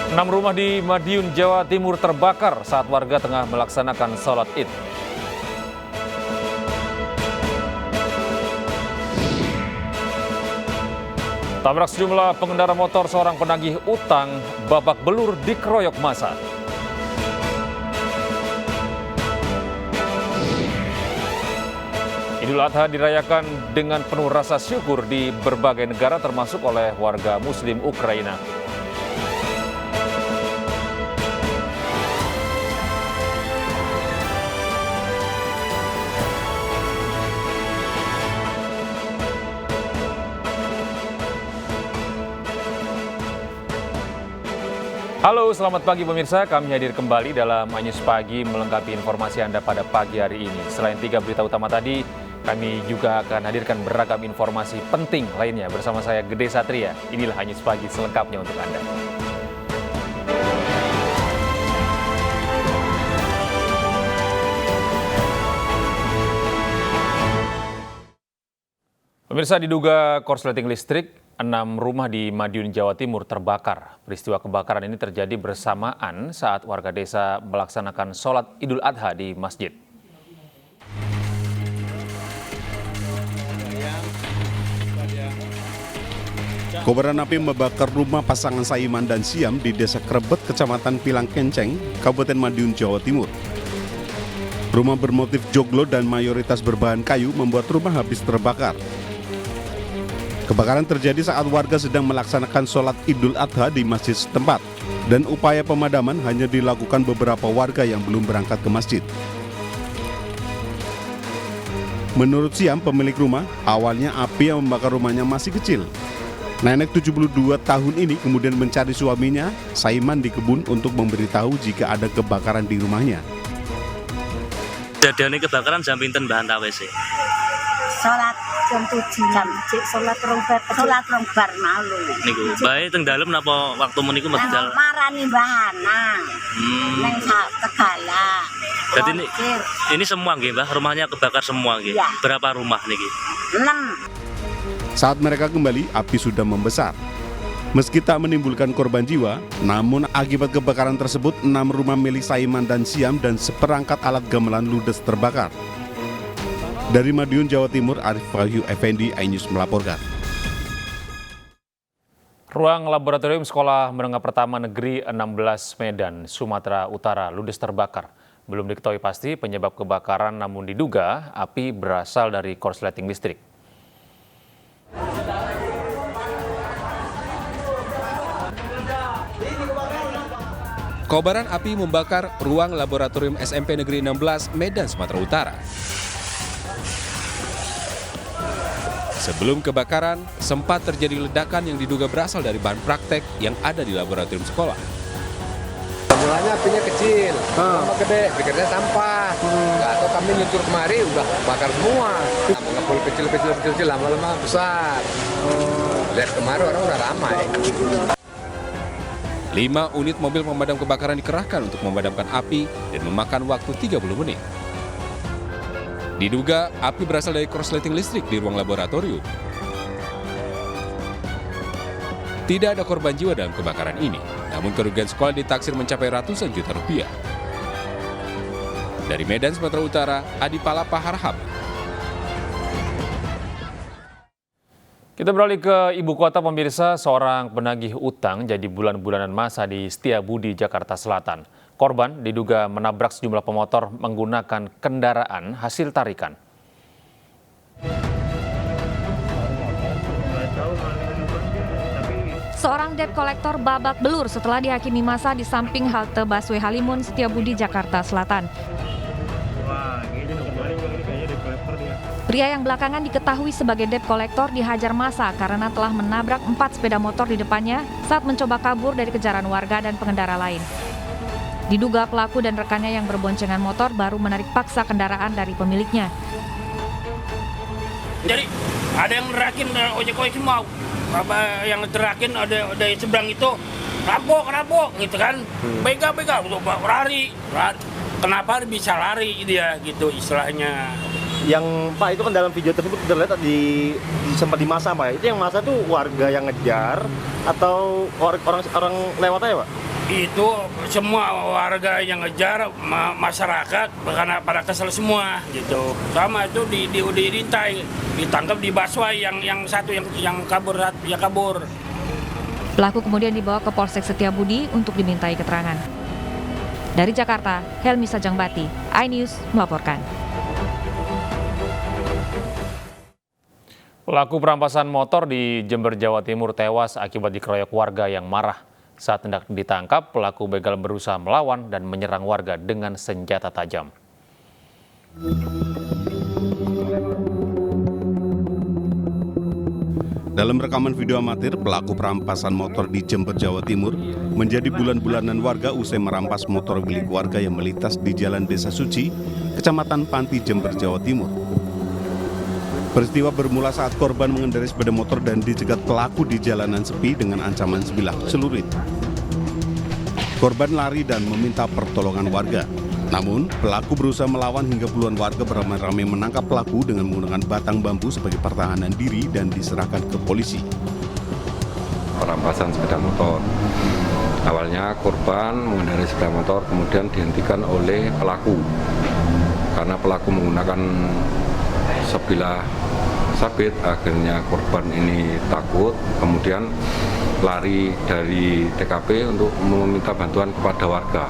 6 rumah di Madiun, Jawa Timur terbakar saat warga tengah melaksanakan sholat Id. Tabrak sejumlah pengendara motor, seorang penagih utang babak belur dikeroyok massa. Idul Adha dirayakan dengan penuh rasa syukur di berbagai negara termasuk oleh warga Muslim Ukraina. Halo, selamat pagi pemirsa. Kami hadir kembali dalam iNews Pagi melengkapi informasi Anda pada pagi hari ini. Selain 3 berita utama tadi, kami juga akan hadirkan beragam informasi penting lainnya bersama saya Gede Satria. Inilah iNews Pagi selengkapnya untuk Anda. Pemirsa, diduga korsleting listrik, 6 rumah di Madiun, Jawa Timur terbakar. Peristiwa kebakaran ini terjadi bersamaan saat warga desa melaksanakan sholat Idul Adha di masjid. Kobaran api membakar rumah pasangan Saiman dan Siam di Desa Krebet, Kecamatan Pilang Kenceng, Kabupaten Madiun, Jawa Timur. Rumah bermotif joglo dan mayoritas berbahan kayu membuat rumah habis terbakar. Kebakaran terjadi saat warga sedang melaksanakan sholat Idul Adha di masjid setempat, dan upaya pemadaman hanya dilakukan beberapa warga yang belum berangkat ke masjid. Menurut Siam, pemilik rumah, awalnya api yang membakar rumahnya masih kecil. Nenek 72 tahun ini kemudian mencari suaminya, Saiman, di kebun untuk memberitahu jika ada kebakaran di rumahnya. Kejadian kebakaran jam pinten bahan WC. Sholat jam 7 sholat rong bar malu. Niku, bae teng dalem napa waktu meniku mesti jalan. Marani bahanang. Neng Tegala. Jadi ini semua nggih, Mbah, rumahnya kebakar semua nggih. Ya. Berapa rumah niki? 6. Saat mereka kembali, api sudah membesar. Meski tak menimbulkan korban jiwa, namun akibat kebakaran tersebut 6 rumah milik Saiman dan Siam dan seperangkat alat gamelan ludes terbakar. Dari Madiun, Jawa Timur, Arif Wahyu Effendi, iNews melaporkan. Ruang laboratorium Sekolah Menengah Pertama Negeri 16 Medan, Sumatera Utara ludes terbakar. Belum diketahui pasti penyebab kebakaran, namun diduga api berasal dari korsleting listrik. Kobaran api membakar ruang laboratorium SMP Negeri 16 Medan, Sumatera Utara. Sebelum kebakaran, sempat terjadi ledakan yang diduga berasal dari bahan praktek yang ada di laboratorium sekolah. Mulanya apinya kecil, sama gede, pikirnya sampah. Nggak tahu kami nyucur kemari, udah bakar semua. Ngepul kecil, lama-lama besar. Lihat kemarin orang udah ramai. 5 unit mobil pemadam kebakaran dikerahkan untuk memadamkan api dan memakan waktu 30 menit. Diduga api berasal dari korsleting listrik di ruang laboratorium. Tidak ada korban jiwa dalam kebakaran ini, namun kerugian sekolah ditaksir mencapai ratusan juta rupiah. Dari Medan, Sumatera Utara, Adi Palapa Harhab. Kita beralih ke ibu kota pemirsa, seorang penagih utang jadi bulan-bulanan masa di Setiabudi, Jakarta Selatan. Korban diduga menabrak sejumlah pemotor menggunakan kendaraan hasil tarikan. Seorang debt kolektor babak belur setelah dihakimi massa di samping halte busway Halimun, Setiabudi, Jakarta Selatan. Pria yang belakangan diketahui sebagai debt kolektor dihajar massa karena telah menabrak 4 sepeda motor di depannya saat mencoba kabur dari kejaran warga dan pengendara lain. Diduga pelaku dan rekannya yang berboncengan motor baru menarik paksa kendaraan dari pemiliknya. Jadi ada yang nerakin ojek-ojek semua, yang terakin ada seberang itu rampok gitu kan, bega untuk lari. Kenapa bisa lari dia gitu istilahnya? Yang Pak itu kan dalam video tersebut terlihat sempat di masa Pak. Itu yang masa tuh warga yang ngejar atau orang lewat aja Pak? itu semua warga yang ngejar, masyarakat karena pada kesel semua gitu. Sama itu diintai, ditangkap di Baswai yang satu yang kabur ya kabur. Pelaku kemudian dibawa ke Polsek Setiabudi untuk dimintai keterangan. Dari Jakarta, Helmi Sajangbati, iNews melaporkan. Pelaku perampasan motor di Jember, Jawa Timur tewas akibat dikeroyok warga yang marah. Saat hendak ditangkap, pelaku begal berusaha melawan dan menyerang warga dengan senjata tajam. Dalam rekaman video amatir, pelaku perampasan motor di Jember, Jawa Timur menjadi bulan-bulanan warga usai merampas motor milik warga yang melintas di Jalan Desa Suci, Kecamatan Panti, Jember, Jawa Timur. Peristiwa bermula saat korban mengendarai sepeda motor dan dicegat pelaku di jalanan sepi dengan ancaman sebilah celurit. Korban lari dan meminta pertolongan warga. Namun, pelaku berusaha melawan hingga puluhan warga beramai-ramai menangkap pelaku dengan menggunakan batang bambu sebagai pertahanan diri dan diserahkan ke polisi. Perampasan sepeda motor. Awalnya korban mengendarai sepeda motor kemudian dihentikan oleh pelaku. Karena pelaku menggunakan sebilah sabit, akhirnya korban ini takut, kemudian lari dari TKP untuk meminta bantuan kepada warga.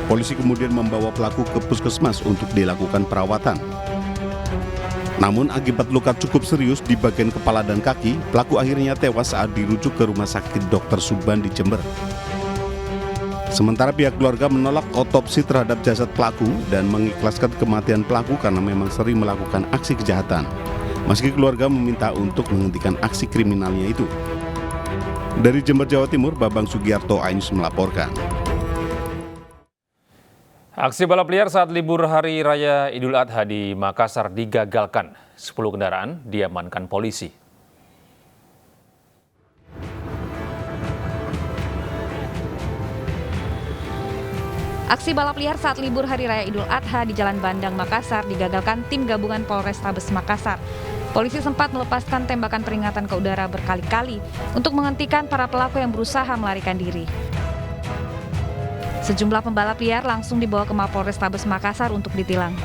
Polisi kemudian membawa pelaku ke puskesmas untuk dilakukan perawatan. Namun akibat luka cukup serius di bagian kepala dan kaki, pelaku akhirnya tewas saat dirujuk ke Rumah Sakit Dr. Subhan di Jember. Sementara pihak keluarga menolak otopsi terhadap jasad pelaku dan mengikhlaskan kematian pelaku karena memang sering melakukan aksi kejahatan. Meski keluarga meminta untuk menghentikan aksi kriminalnya itu. Dari Jember, Jawa Timur, Babang Sugiarto, iNews melaporkan. Aksi balap liar saat libur Hari Raya Idul Adha di Makassar digagalkan. 10 kendaraan diamankan polisi. Aksi balap liar saat libur Hari Raya Idul Adha di Jalan Bandang, Makassar digagalkan tim gabungan Polrestabes Makassar. Polisi sempat melepaskan tembakan peringatan ke udara berkali-kali untuk menghentikan para pelaku yang berusaha melarikan diri. Sejumlah pembalap liar langsung dibawa ke Mapolrestabes Makassar untuk ditilang.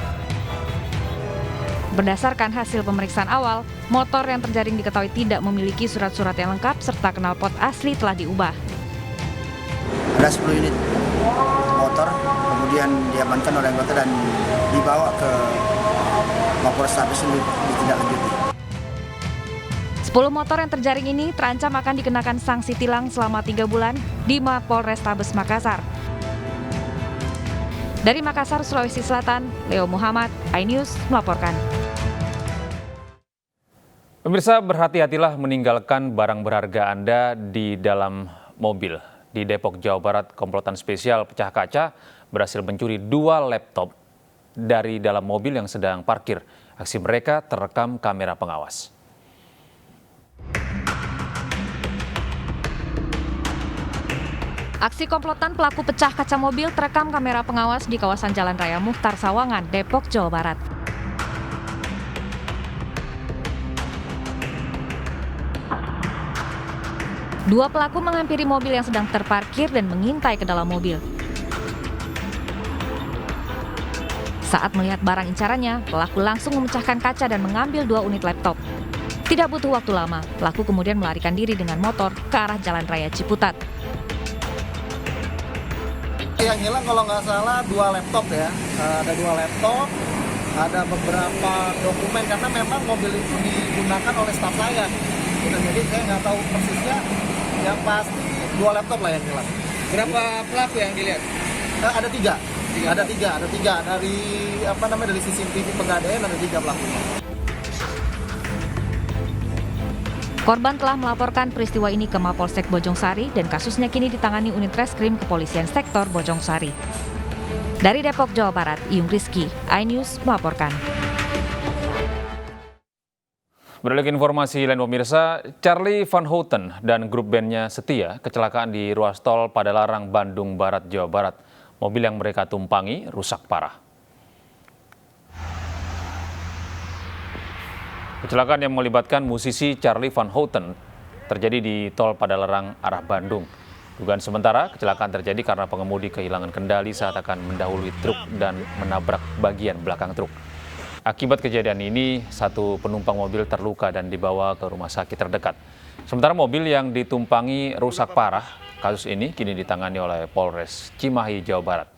Berdasarkan hasil pemeriksaan awal, motor yang terjaring diketahui tidak memiliki surat-surat yang lengkap serta knalpot asli telah diubah. Ada 10 unit motor, kemudian diamankan oleh anggota dan dibawa ke Mapolrestabes untuk ditindaklanjuti. 10 motor yang terjaring ini terancam akan dikenakan sanksi tilang selama 3 bulan di Mapolrestabes Makassar. Dari Makassar, Sulawesi Selatan, Leo Muhammad, iNews melaporkan. Pemirsa, berhati-hatilah meninggalkan barang berharga Anda di dalam mobil. Di Depok, Jawa Barat, komplotan spesial pecah kaca berhasil mencuri 2 laptop dari dalam mobil yang sedang parkir. Aksi mereka terekam kamera pengawas. Aksi komplotan pelaku pecah kaca mobil terekam kamera pengawas di kawasan Jalan Raya Muhtar Sawangan, Depok, Jawa Barat. Dua pelaku menghampiri mobil yang sedang terparkir dan mengintai ke dalam mobil. Saat melihat barang incarannya, pelaku langsung memecahkan kaca dan mengambil 2 unit laptop. Tidak butuh waktu lama, pelaku kemudian melarikan diri dengan motor ke arah Jalan Raya Ciputat. Yang hilang kalau nggak salah 2 laptop ya, ada 2 laptop, ada beberapa dokumen karena memang mobil itu digunakan oleh staf saya. Jadi saya nggak tahu persisnya, yang pasti 2 laptop lah yang hilang. Berapa pelaku yang dilihat? Ada 3. Ada tiga dari dari CCTV Pegadaian ada 3 pelakunya. Korban telah melaporkan peristiwa ini ke Mapolsek Bojongsari dan kasusnya kini ditangani unit reskrim Kepolisian Sektor Bojongsari. Dari Depok, Jawa Barat, Iyung Rizky, iNews melaporkan. Beralih ke informasi lain pemirsa, Charlie Van Houten dan grup bandnya Setia kecelakaan di ruas tol Padalarang, Bandung Barat, Jawa Barat. Mobil yang mereka tumpangi rusak parah. Kecelakaan yang melibatkan musisi Charlie Van Houten terjadi di tol Padalarang arah Bandung. Dugaan sementara, kecelakaan terjadi karena pengemudi kehilangan kendali saat akan mendahului truk dan menabrak bagian belakang truk. Akibat kejadian ini, satu penumpang mobil terluka dan dibawa ke rumah sakit terdekat. Sementara mobil yang ditumpangi rusak parah. Kasus ini kini ditangani oleh Polres Cimahi, Jawa Barat.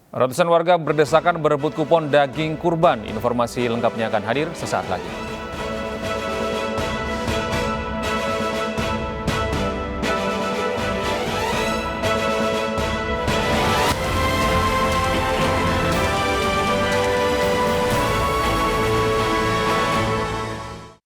Ratusan warga berdesakan berebut kupon daging kurban. Informasi lengkapnya akan hadir sesaat lagi.